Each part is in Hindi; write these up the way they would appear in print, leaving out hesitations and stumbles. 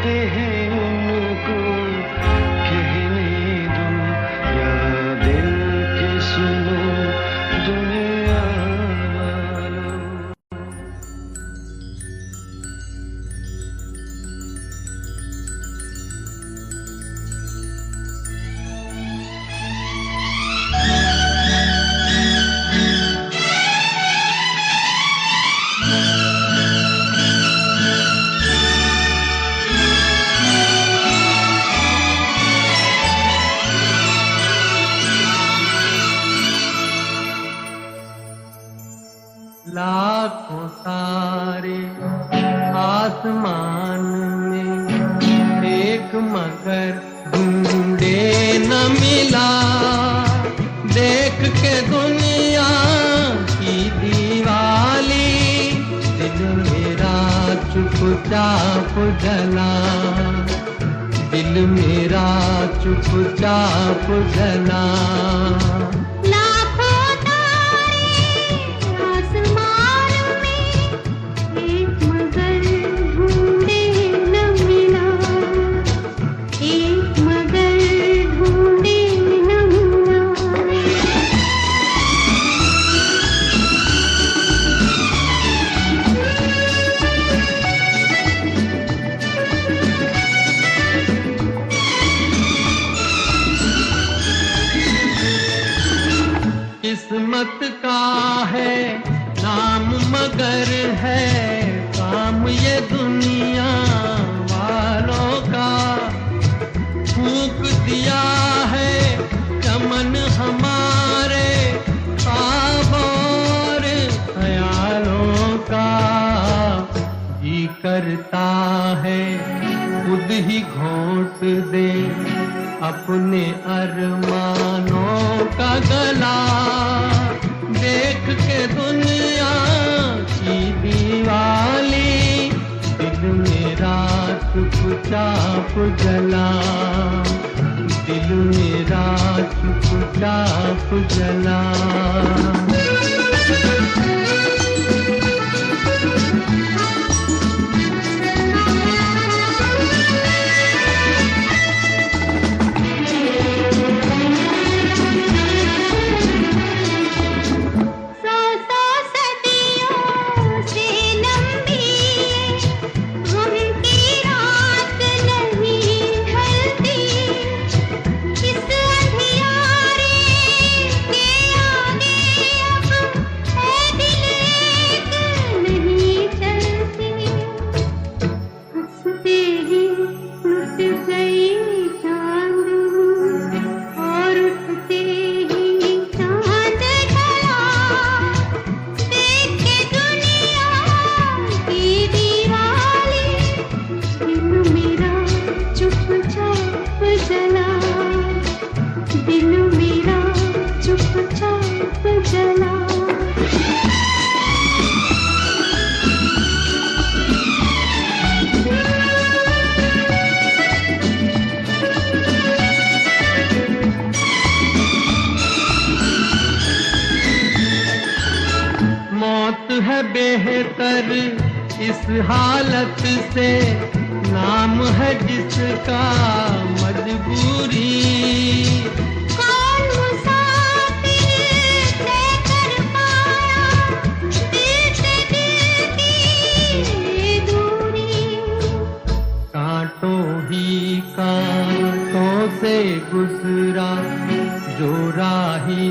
कहते हैं उनको कहने दो, या दिल के सुनो दुनिया वालों। लाखों तारे आसमान में, एक मगर ढूंढे न मिला। देख के दुनिया की दीवाली, दिल मेरा चुपचाप जला। दिल मेरा चुपचाप जला। किस्मत का है नाम मगर है काम ये दुनिया वालों का। फूंक दिया है चमन हमारे ख्वाब और ख्यालों का। जी करता है खुद ही घोंट दे अपने अरमानों का गला। देख के दुनिया की दीवाली, दिल मेरा चुपचाप जला। दिल मेरा चुपचाप जला। मौत है बेहतर इस हालत से, नाम है जिसका मजबूरी। कांटों से गुजरा जो राही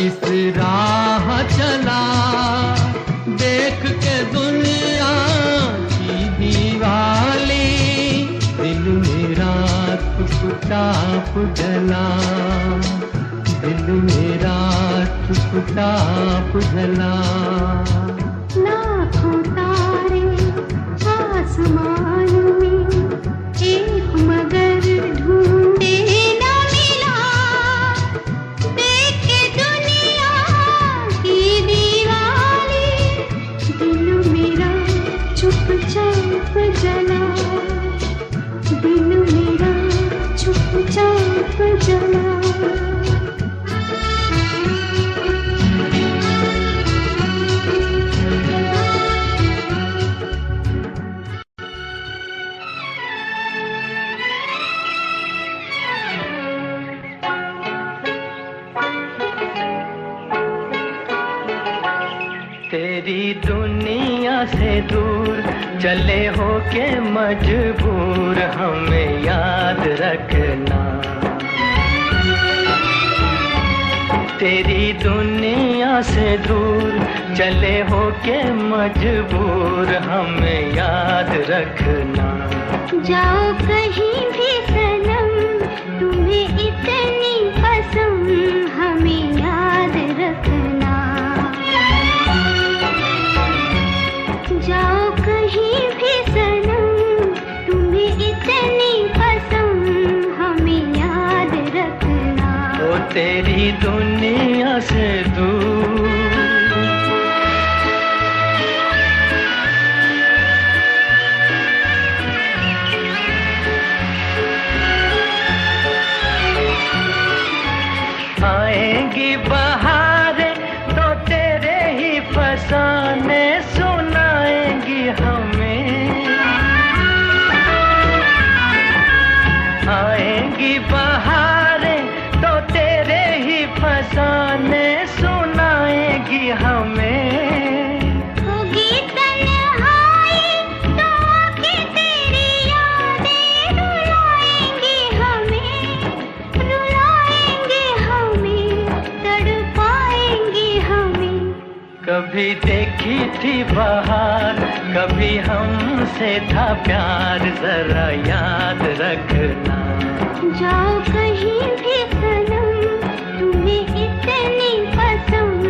इस राह चला। देख के दुनिया की दीवाली, दिल मेरा चुपचाप जला। दिल मेरा चुपचाप जला। लाखों तारे आसमान में, एक मगर ढूंढे न मिला। देख के दुनिया की दीवाली, दिल मेरा चुपचाप जला। दिल मेरा चुपचाप जला। तेरी दुनिया से दूर चले हो के मजबूर हमें याद रखना। तेरी दुनिया से दूर चले हो के मजबूर हमें याद रखना। जाओ कहीं भी सनम तुम्हें इतनी पसंद हमें याद रखना। जाओ कहीं भी सनम तुम्हें इतनी पसंद हमें याद रखना। ओ तेरी दुनिया से दूर आएंगी बहारें तो तेरे ही फसाने सुनाएंगी हमें। आएंगी बहारें तो तेरे ही फसाने सुनाएंगी हमें। होगी तन्हाई तो आके तेरी यादें रुलाएंगी हमें, रुलाएंगी हमें, तड़पाएंगी हमें। कभी देखी थी बहार कभी हमसे था प्यार जरा याद रखना। जाओ कहीं भी सनम तुम्हें इतनी पसंद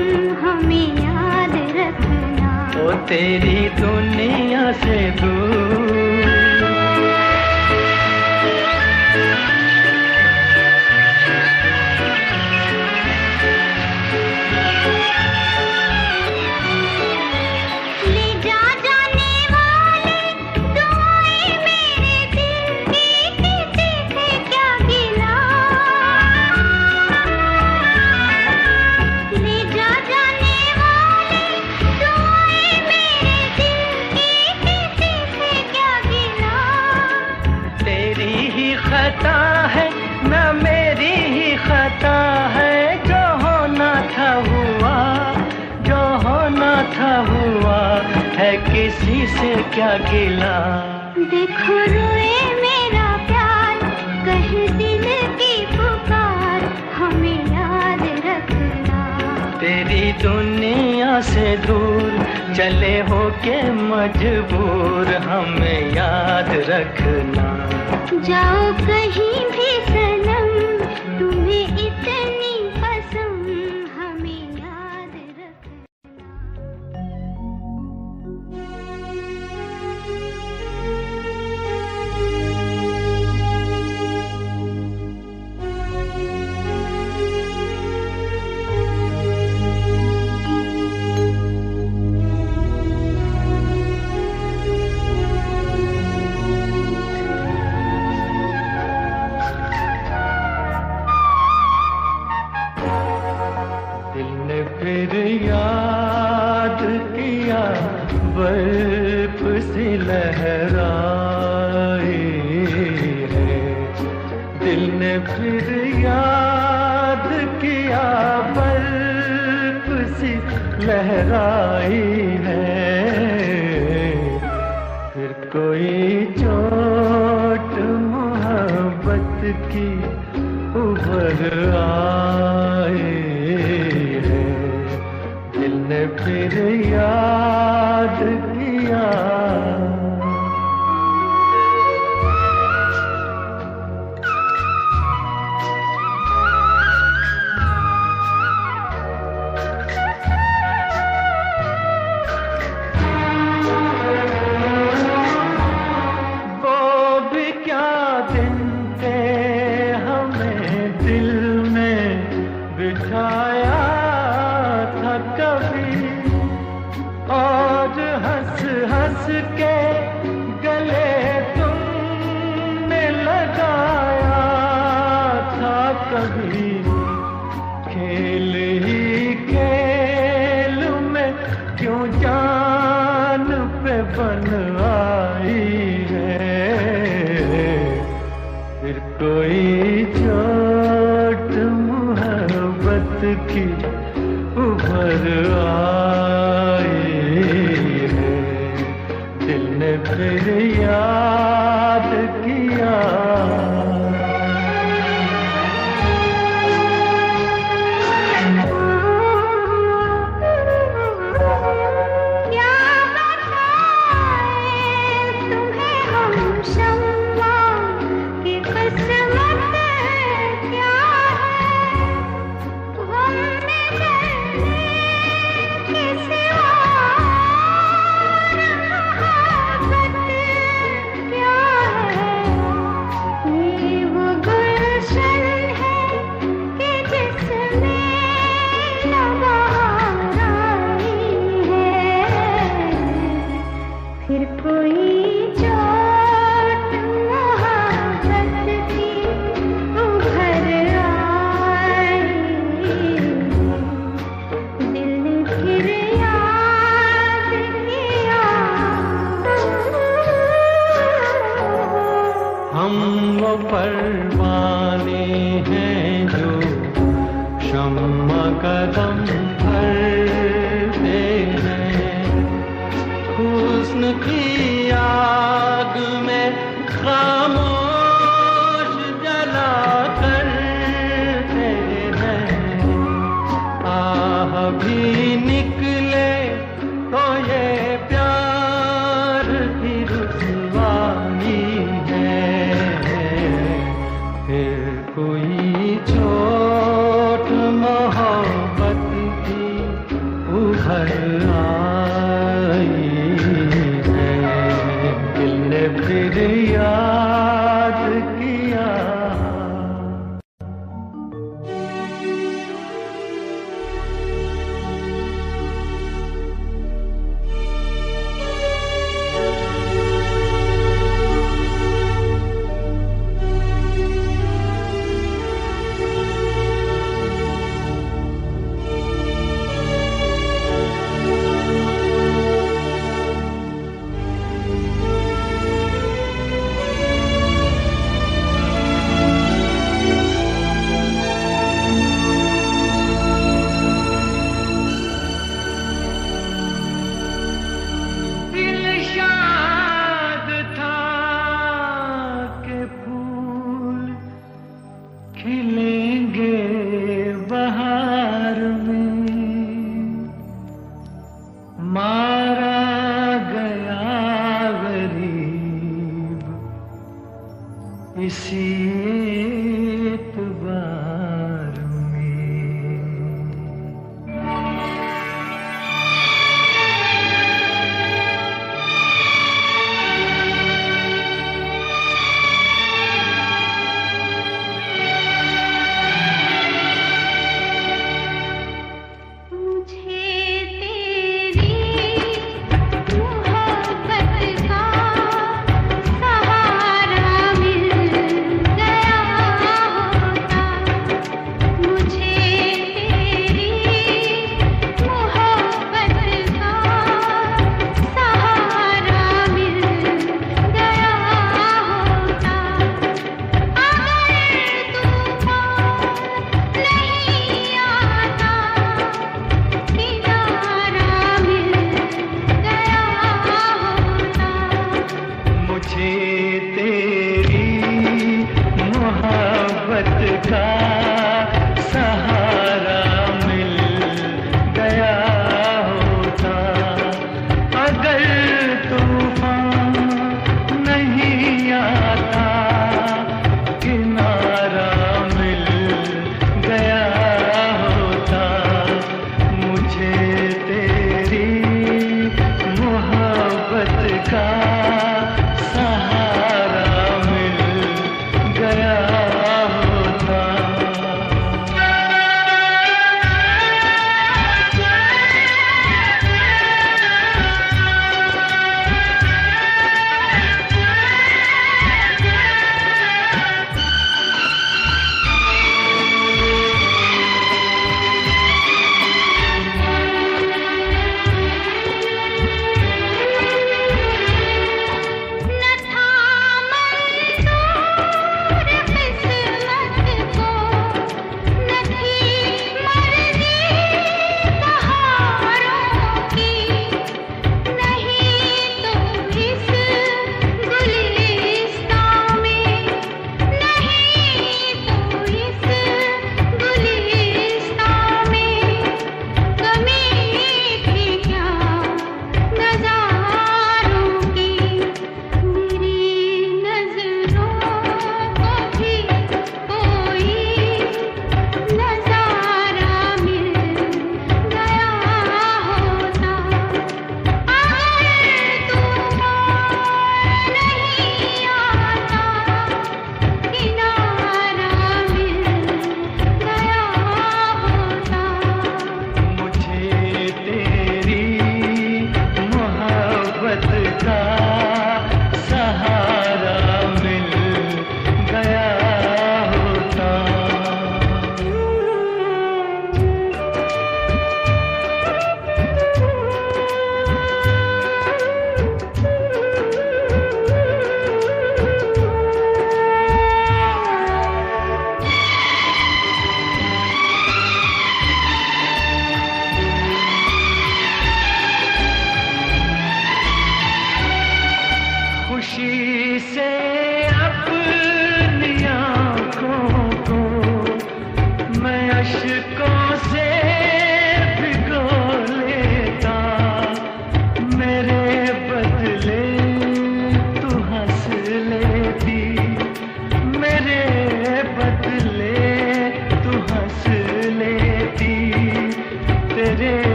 हमें याद रखना। ओ तेरी दुनिया से दूर ले जा जाने वाले दुआएं मेरे दिल की किसी से क्या गिला। ले जा जाने वाले दुआएं मेरे दिल की किसी से क्या गिला। तेरी ही खता है ना मेरी ही खता है जो होना था हुआ, जो होना था हुआ है किसी से क्या गिला। देखो रोए मेरा प्यार कहे दिल की पुकार हमें याद रखना। तेरी दुनिया से दूर चले हो के मजबूर हमें याद रखना। जाओ कहीं भी सनम तुम्हें इतनी पसंद हमें याद रखना। दिल ने फिर याद किया बर्फ सी लहराई है। दिल ने फिर याद किया बर्फ सी लहराई है। फिर कोई चोट मोहब्बत की उभर आई है। दिल ने फिर याद किया। वो भी क्या दिन थे हमें दिल में बिठाया था कभी, और हंस हंस के गले तुमने लगाया था कभी। खेल ही खेल में क्यों जान पे बन आई है। फिर कोई चोट मोहब्बत की उभर आई हम वो परवाने हैं जो शम्मा कदम भरते हैं, हुस्न की आग में खामोश जला करते हैं। आह भी निकले तो ये प्यार की रुसवाई है, फिर कोई चोट मोहब्बत की उभर आई है, दिल ने फिर याद किया। खिलेंगे बहार में, मारा गया गरीब इसी एतबार में। सहारा मिल गया।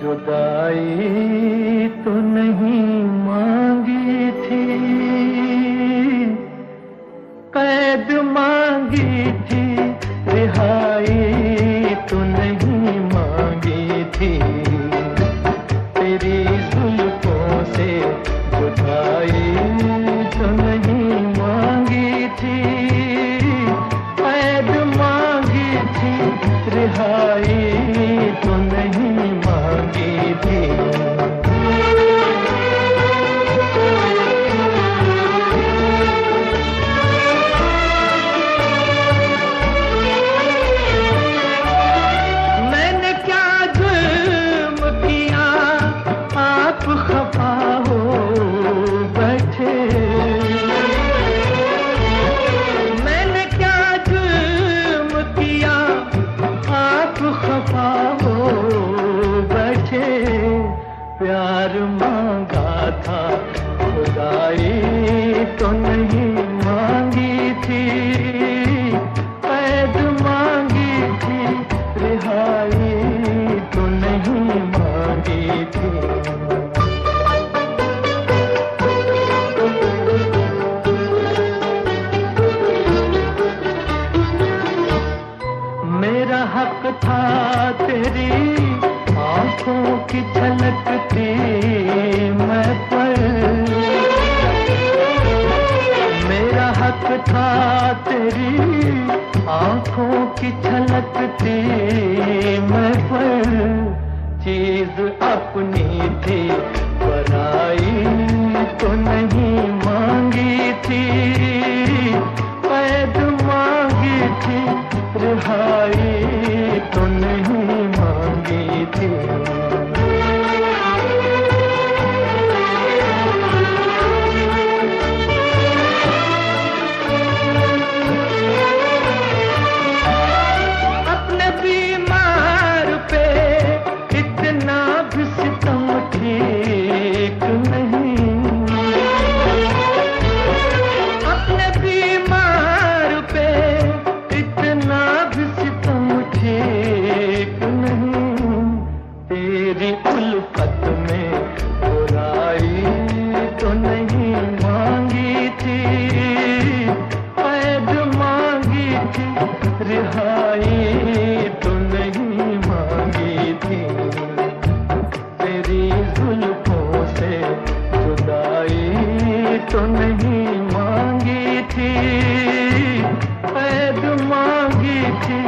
जुदाई तो नहीं मांगी थी, कैद मांगी थी, रिहाई तो नहीं मांगी थी। तेरी जुल्फों से जुदाई तो नहीं मांगी थी, कैद मांगी थी, रिहाई तो नहीं मांगी थी। मैंने क्या जुल्म किया आप खफा हो बैठे, मैंने क्या जुल्म किया आप खफा हो बैठे। प्यार मांगा था खुदाई तो नहीं मांगी थी, कैद मांगी थी, रिहाई तो नहीं मांगी थी। मेरा हक था तेरी आंखों की छलकती मैं पर, मेरा हक था तेरी आंखों की छलकती मैं पर। चीज अपनी थी पराई तो नहीं मांगी थी, कैद मांगी थी, रिहाई तो नहीं मांगी थी। अपने बीमार पे इतना भी सितम ठीक नहीं, अपने बीमार पे इतना भी सितम ठीक नहीं। तेरी उल्फत में बुराई तो नहीं मांगी थी, कैद मांगी थी, रिहाई तो नहीं मांगी थी। तेरी जुल्फों से जुदाई तो नहीं मांगी थी, कैद मांगी थी,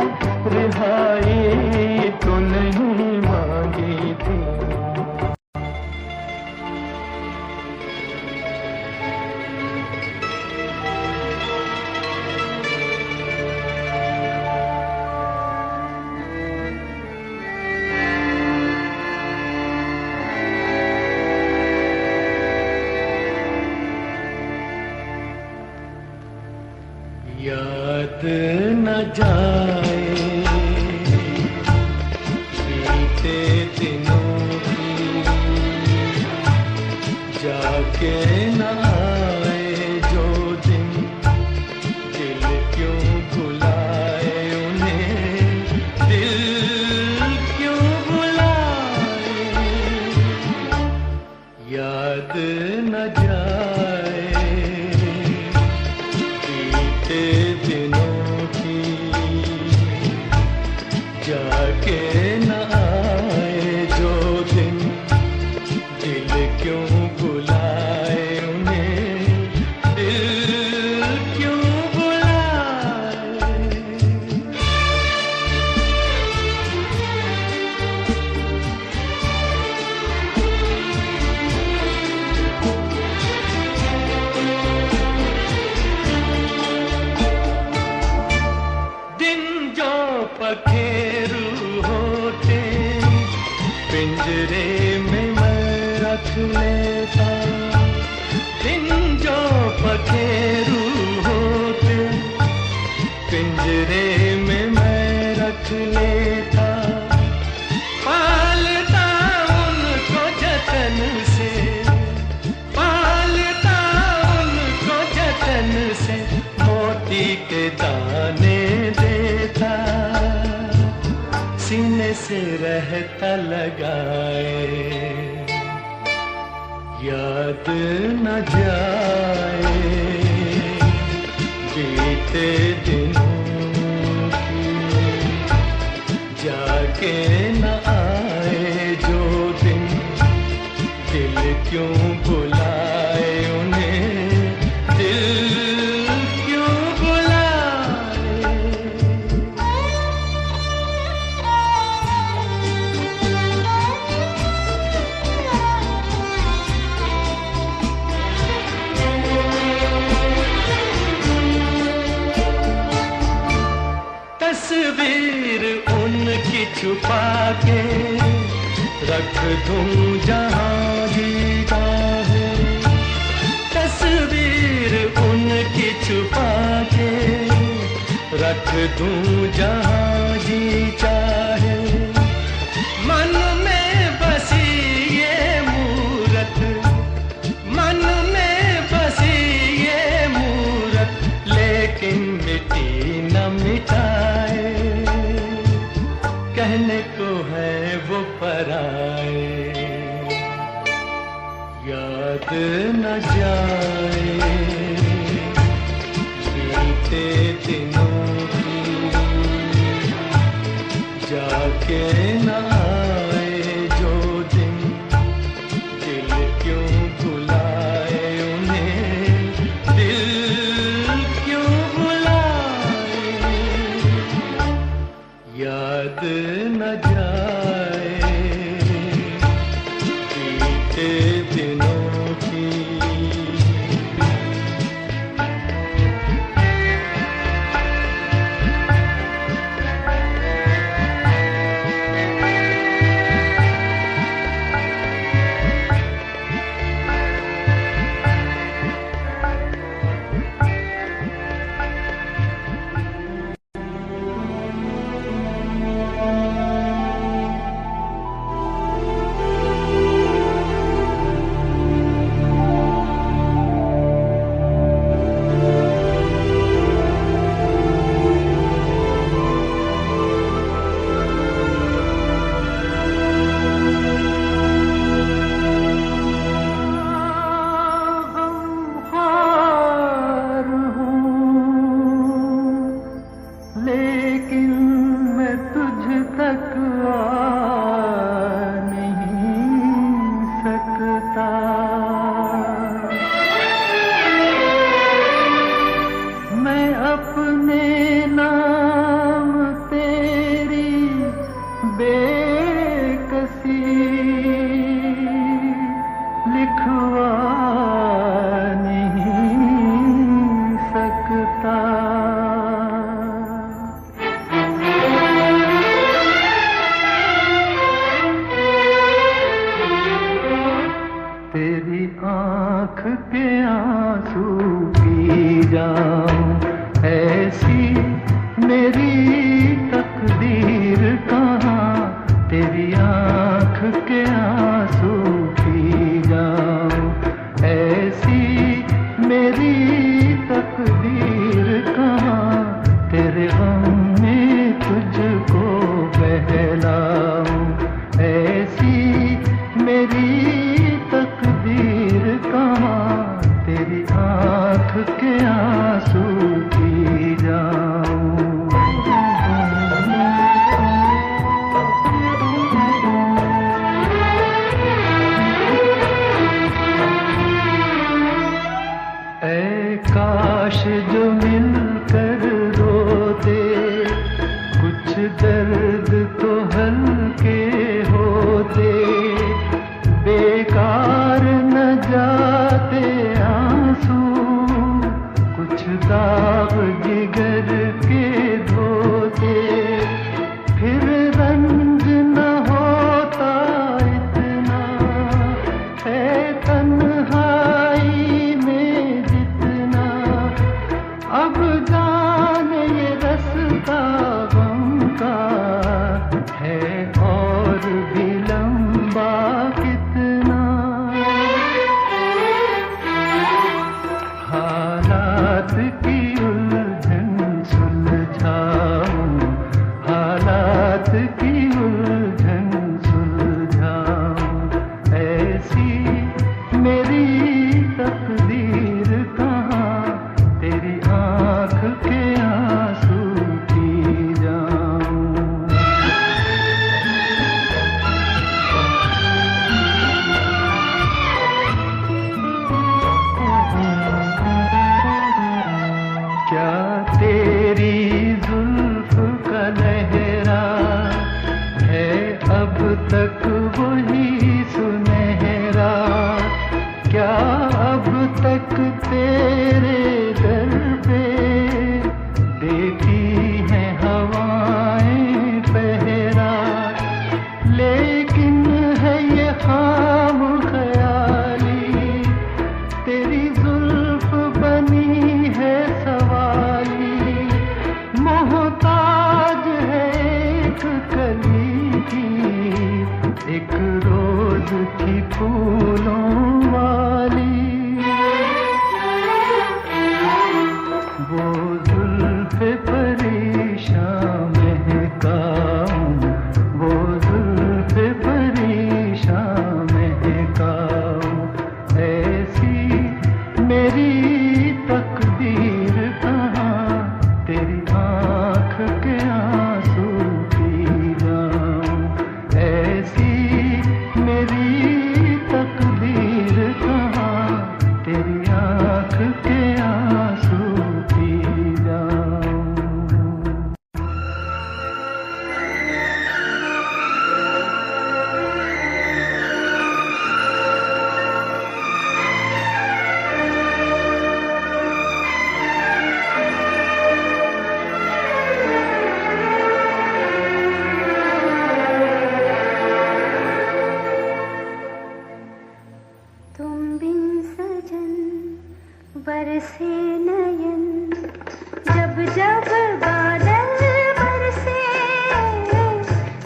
रिहाई तो नहीं मांगी थी। याद न जाए बीते दिनों की, जाके न आए जो दिन, दिल क्यों बुलाए उन्हें, दिल क्यों बुलाए। याद न जाए बीते दिनों की, जाके न आए जो दिन, दिल क्यों बुलाए उन्हें, दिल क्यों बुलाए। दिन जो पखेरू होते पिंजरे में मैं रख लेता, दिन जो पखेरू होते पिंजरे में मैं रख लेता। पालता उनको जतन से, पालता उनको जतन से, मोती के दाने देता, सीने से रहता लगाए, याद न जाए बीते दिनों की, जाके न आए जो दिन, दिल क्यों बुलाए उन्हें, दिल क्यों बुलाए। तस्वीर उनकी छुपा के रख दूं जहां जीता है, तस्वीर उनकी छुपा के रख दूं जहां जी चाहे। मन में बसी ये मूरत, मन में बसी ये मूरत, लेकिन मिटी न मिटाए, कहने को है वो पराए, याद न जाए बीते दिनों की, जाके न आए जो दिन, दिल क्यों बुलाए उन्हें, दिल क्यों बुलाए, याद न जाए बीते दिनों की। तेरी आँख के आंसू पी जाऊं, ऐसी मेरी तकदीर कहाँ, तेरी आँख के आंसू पी जाऊं, ऐसी मेरी तकदीर कहाँ, तेरे गम में तुझको बहलाऊं, ऐसी मेरी तकदीर कहाँ, तेरी आँख के आंसू पी जाऊं। ऐ काश जो मिलकर रोते, कुछ दर्द तो हल्के होते, वही सुनहरा, क्या अब तक तेरे दर पे देती हैं हवाएं पहरा। लेकिन है ये खाम ख्याली, तेरी जुल्फ बनी है सवाली, मोहताज है एक कली की, एक रोज की फूलों वाली। वो जुल्फ़े परेशान महकाऊं, वो जुल्फ़े परेशान महकाऊं, ऐसी मेरी तकदीर कहाँ, तेरी आँख के आंसू पी जाऊं, ऐसी मेरी तकदीर कहाँ, तेरी आँख के आंसू पी जाऊं। तुम बिन सजन बरसे नयन, जब जब बादल बरसे।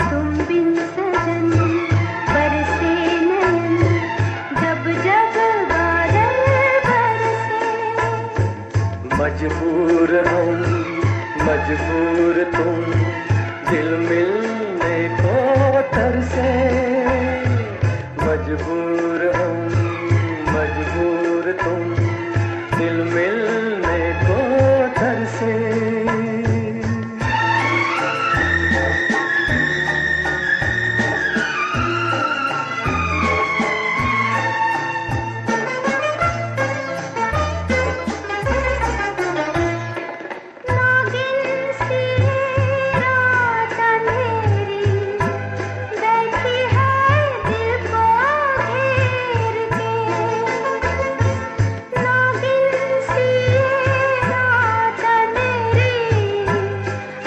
तुम बिन सजन बरसे नयन, जब जब बादल बरसे। मजबूर हम, मजबूर तुम, दिल मिलने को तरसे। मजबूर हम, मजबूर तुम, दिल मिलने को तरसे। नागिन सी रात अंधेरी बैठी है दिल को घेर के। नागिन सी रात अंधेरी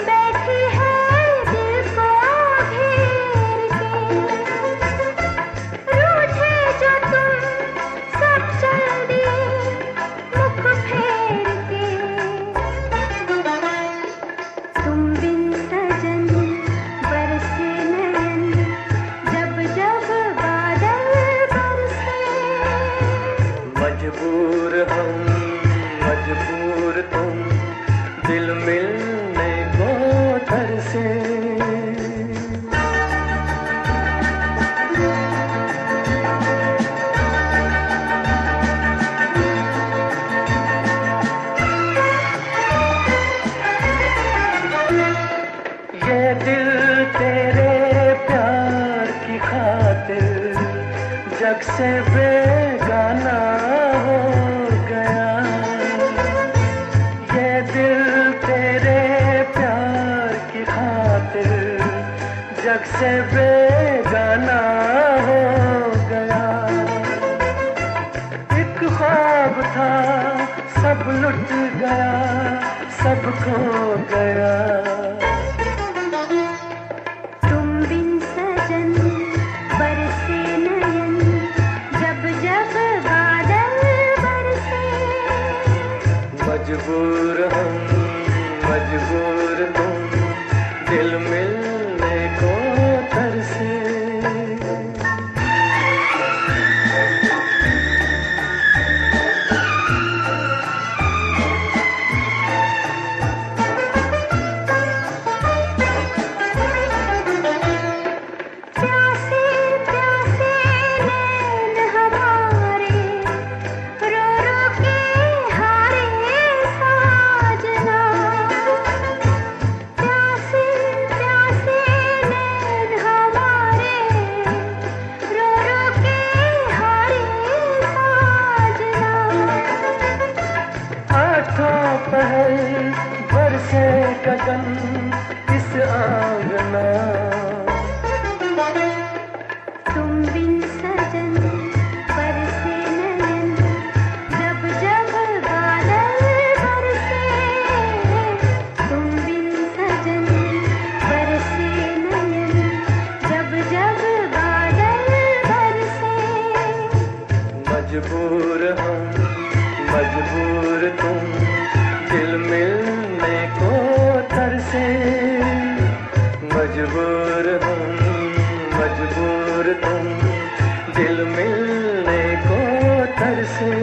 बैठी है दिल को घेर के। रूठे जो तुम सब चल दिए मुख फेर के। तुम बिन सजन बरसे नयन, जब जब बादल बरसे। मजबूर हम, मजबूर तुम, दिल मिलने को तरसे। ये दिल तेरे प्यार की खातिर जग से बेगाना हो गया। ये दिल तेरे प्यार की खातिर जग से बेगाना हो गया। एक ख्वाब था सब लुट गया, सब खो गया। तुम बिन सजन बरसे नयन, जब जब बादल बरसे। मजबूर हम, मजबूर तुम, दिल मिलने को तरसे। मजबूर हम मजबूर तुम, दिल मिलने को तरसे। मजबूर हम मजबूर तुम, दिल मिलने को तरसे।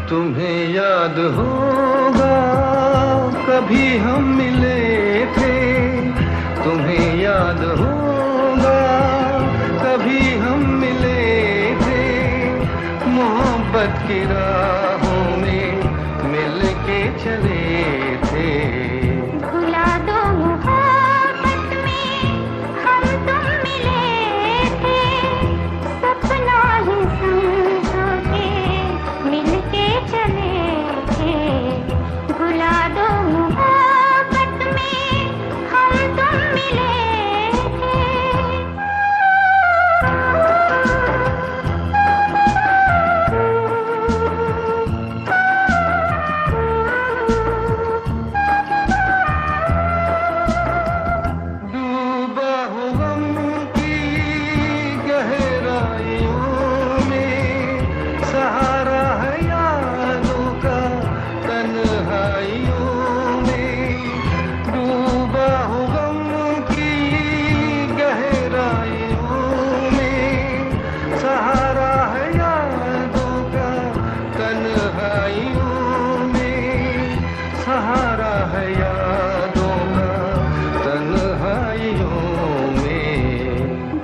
तुम्हें याद होगा कभी हम मिले थे, तुम्हें याद होगा कभी हम मिले थे, मोहब्बत की राहों में मिल के चले थे। भुला दो मोहब्बत में हम तुम मिले थे, सपना ही समझो के मिल के चले थे। भुला दो मोहब्बत में हम तुम मिले डूबा हूँ गम की गहराइयों में, सहारा है यादों का तन्हाइयों में। डूबा हूँ गम की गहराइयों में, सहारा है यादों का तन्हाइयों में, सहारा है यादों का तन्हाइयों में।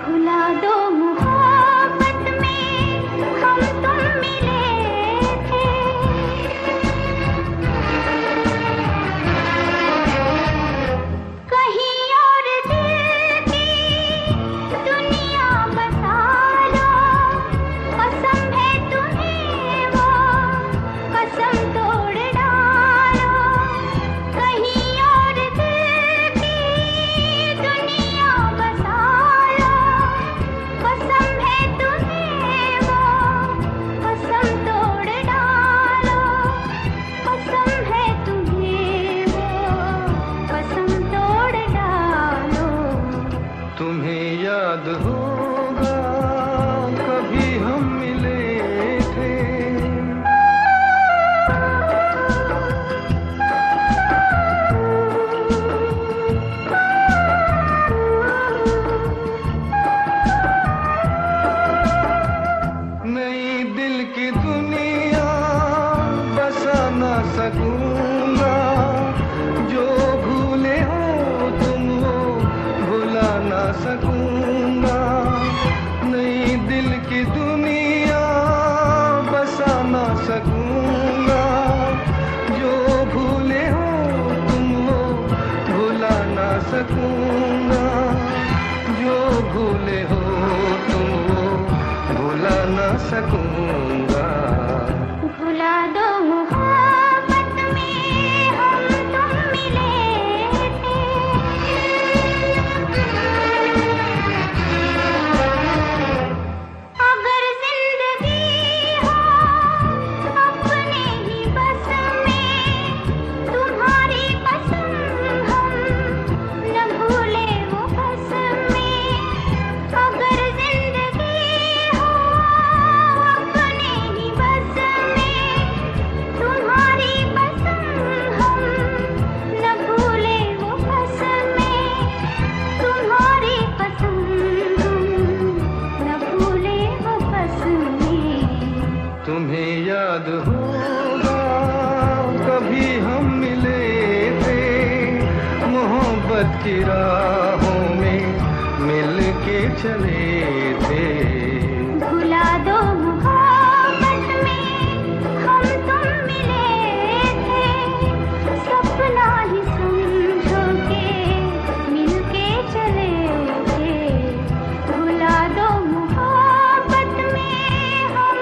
भुला दो मोहब्बत में हम तुम मिले थे। कहीं और दिल की दुनिया बसा लो, कसम है तुम्हें वो कसम तोड़ डालो। कहीं और दिल की दुनिया बसा लो, कसम है तुम्हें वो कसम तोड़ डालो। कसम है तुम्हें वो कसम तोड़ डालो। तुम्हें याद होगा कभी हम मिले थे, नई दिल की दुनिया बसा ना सकूंगा, जो भूले हो तुम वो भुला ना सकूंगा। नई दिल की दुनिया बसा ना सकूंगा, जो भूले हो तुम वो भुला ना सकूंगा। जो भूले हो तुम वो भुला ना सकूंगा। भुला दो मोहब्बत में हम तुम मिले थे। अगर जिंदगी हो अपने ही बस में, तुम्हारी कसम हम न भूले वो कसमें। अगर जिंदगी हो अपने ही बस में, तुम्हारी कसम हम न भूले वो कसमें। तुम्हारी कसम हम न भूले वो कसमें। तुम्हें याद होगा कभी हम मिले थे, मोहब्बत की राहों में मिल के चले थे। भुला दो मोहब्बत में हम तुम मिले थे, सपना ही समझो के मिल के चले थे। भुला दो मोहब्बत में हम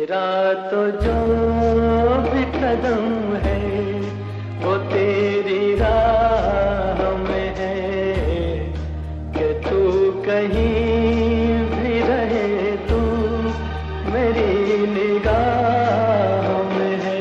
मेरा तो जो भी कदम है वो तेरी राह में है, कि तू कहीं भी रहे तू मेरी निगाह में है।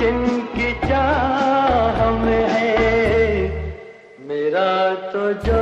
जिनकी चाह में है, मेरा तो जो